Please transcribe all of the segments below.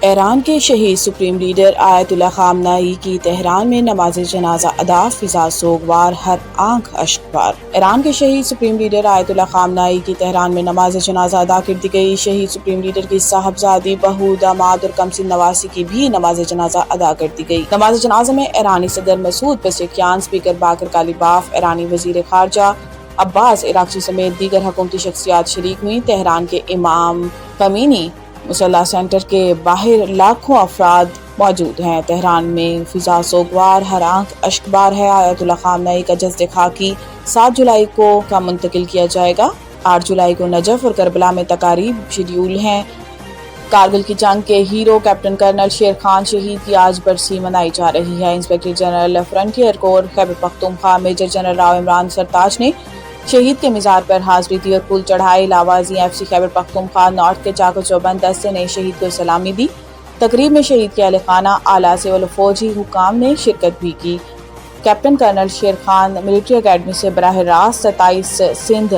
ایران کے شہید supreme leader آیت اللہ خامنئی کی تہران میں نماز جنازہ ادا، فضا سوگوار، ہر آنکھ اشکبار۔ ایران کے شہید سپریم لیڈر آیت اللہ خامنئی کی تہران میں نماز جنازہ ادا کر دی گئی۔ شہید سپریم لیڈر کی صاحبزادی، بہو، داماد اور کمسن نواسی کی بھی نماز جنازہ ادا کر دی گئی۔ نماز جنازہ میں ایرانی صدر مسعود پزشکیان، اسپیکر باقر کالیباف، ایرانی وزیر خارجہ عباس عراقچی سمیت دیگر حکومتی شخصیات شریک ہوئیں۔ تہران کے امام خمینی مسلح سینٹر کے باہر لاکھوں افراد موجود ہیں۔ تہران میں فضا سوگوار، ہر آنکھ اشکبار ہے۔ آیت اللہ خامنئی کا جسد خاکی 7 جولائی کو منتقل کیا جائے گا۔ 8 جولائی کو نجف اور کربلا میں تقاریب شیڈیول ہیں۔ کارگل کی جنگ کے hero captain colonel Sher Khan شہید کی آج برسی منائی جا رہی ہے۔ انسپکٹر جنرل فرنٹیئر کور خیبر پختونخوا میجر جنرل راؤ عمران سرتاج نے شہید کے مزار پر حاضری دی اور پھول چڑھائے۔ لاوازی FC خیبر پختونخوا نارتھ کے چاق و چوبند دستے نے شہید کو سلامی دی۔ تقریب میں شہید کے اہل خانہ، اعلیٰ سول و فوجی حکام نے شرکت بھی کی۔ Captain colonel Sher Khan military academy سے براہ راست 27 سندھ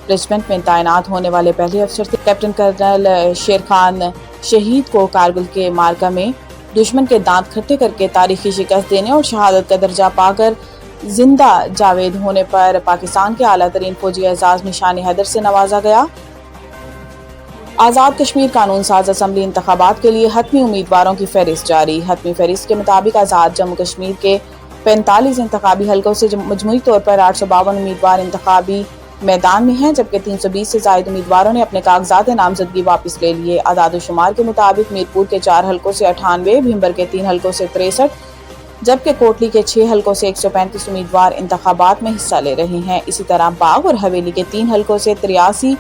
ریجمنٹ میں تعینات ہونے والے پہلے افسر تھے۔ کیپٹن کرنل شیر خان شہید کو کارگل کے معرکہ میں دشمن کے دانت کھٹے کر کے تاریخی شکست دینے اور شہادت کا درجہ پا کر زندہ جاوید ہونے پر پاکستان کے اعلیٰ ترین فوجی اعزاز نشان حیدر سے نوازا گیا۔ آزاد کشمیر قانون ساز اسمبلی انتخابات کے لیے حتمی امیدواروں کی فہرست جاری۔ حتمی فہرست کے مطابق آزاد جموں کشمیر کے 45 انتخابی حلقوں سے مجموعی طور پر 852 امیدوار انتخابی میدان میں ہیں، جبکہ 320 سے زائد امیدواروں نے اپنے کاغذات نامزدگی واپس لے لیے۔ اعداد و شمار کے مطابق میرپور کے 4 حلقوں سے 98، بھیمبر کے 3 حلقوں سے 63، جبکہ کوٹلی کے 6 حلقوں سے 135 امیدوار انتخابات میں حصہ لے رہے ہیں۔ اسی طرح باغ اور حویلی کے 3 حلقوں سے 83،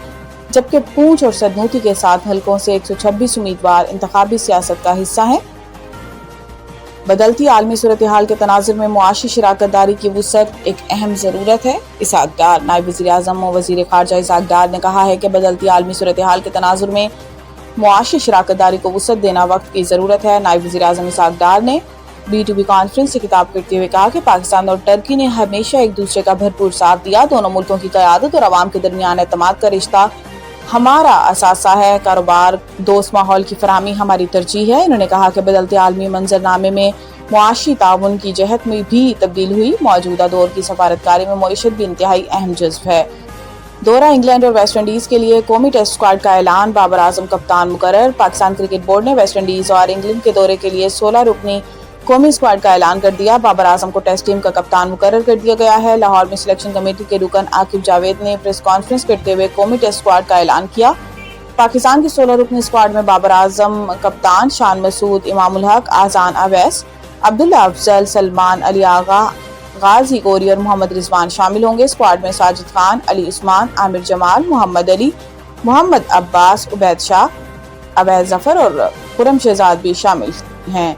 جبکہ پونچھ اور سدنوتی کے 7 حلقوں سے 126 امیدوار انتخابی سیاست کا حصہ ہیں۔ بدلتی عالمی صورتحال کے تناظر میں معاشی شراکت داری کی وسعت ایک اہم ضرورت ہے۔ اسحاق ڈار نائب وزیر اعظم و وزیر خارجہ اسحاق ڈار نے کہا ہے کہ بدلتی عالمی صورتحال کے تناظر میں معاشی شراکت داری کو وسعت دینا وقت کی ضرورت ہے۔ نائب وزیر اعظم اسحاق ڈار نے B2B کانفرنس سے خطاب کرتے ہوئے کہا کہ پاکستان اور ترکی نے ہمیشہ ایک دوسرے کا بھرپور ساتھ دیا۔ دونوں ملکوں کی قیادت اور عوام کے درمیان اعتماد کا رشتہ ہمارا اثاثہ ہے۔ کاروبار دوست ماحول کی فراہمی ہماری ترجیح ہے۔ انہوں نے کہا کہ بدلتے عالمی منظرنامے میں معاشی تعاون کی جہت میں بھی تبدیل ہوئی۔ موجودہ دور کی سفارتکاری میں معیشت بھی انتہائی اہم جزو ہے۔ دورہ انگلینڈ اور ویسٹ انڈیز کے لیے قومی ٹیسٹ اسکواڈ کا اعلان، بابر اعظم کپتان مقرر۔ پاکستان کرکٹ بورڈ نے ویسٹ انڈیز اور انگلینڈ کے دورے کے لیے 16 رکنی قومی اسکواڈ کا اعلان کر دیا۔ بابر اعظم کو ٹیسٹ ٹیم کا کپتان مقرر کر دیا گیا ہے۔ لاہور میں سلیکشن کمیٹی کے رکن عاقب جاوید نے پریس کانفرنس کرتے ہوئے قومی ٹیسٹ اسکواڈ کا اعلان کیا۔ پاکستان کی 16 رکنی اسکواڈ میں بابر اعظم کپتان، شان مسعود، امام الحق، اذان اویس، عبداللہ افضل، سلمان علی آغا، غازی گوری اور محمد رضوان شامل ہوں گے۔ اسکواڈ میں ساجد خان، علی عثمان، عامر جمال، محمد علی، محمد عباس، عبید شاہ، عبید ظفر اور خرم شہزاد بھی شامل ہیں۔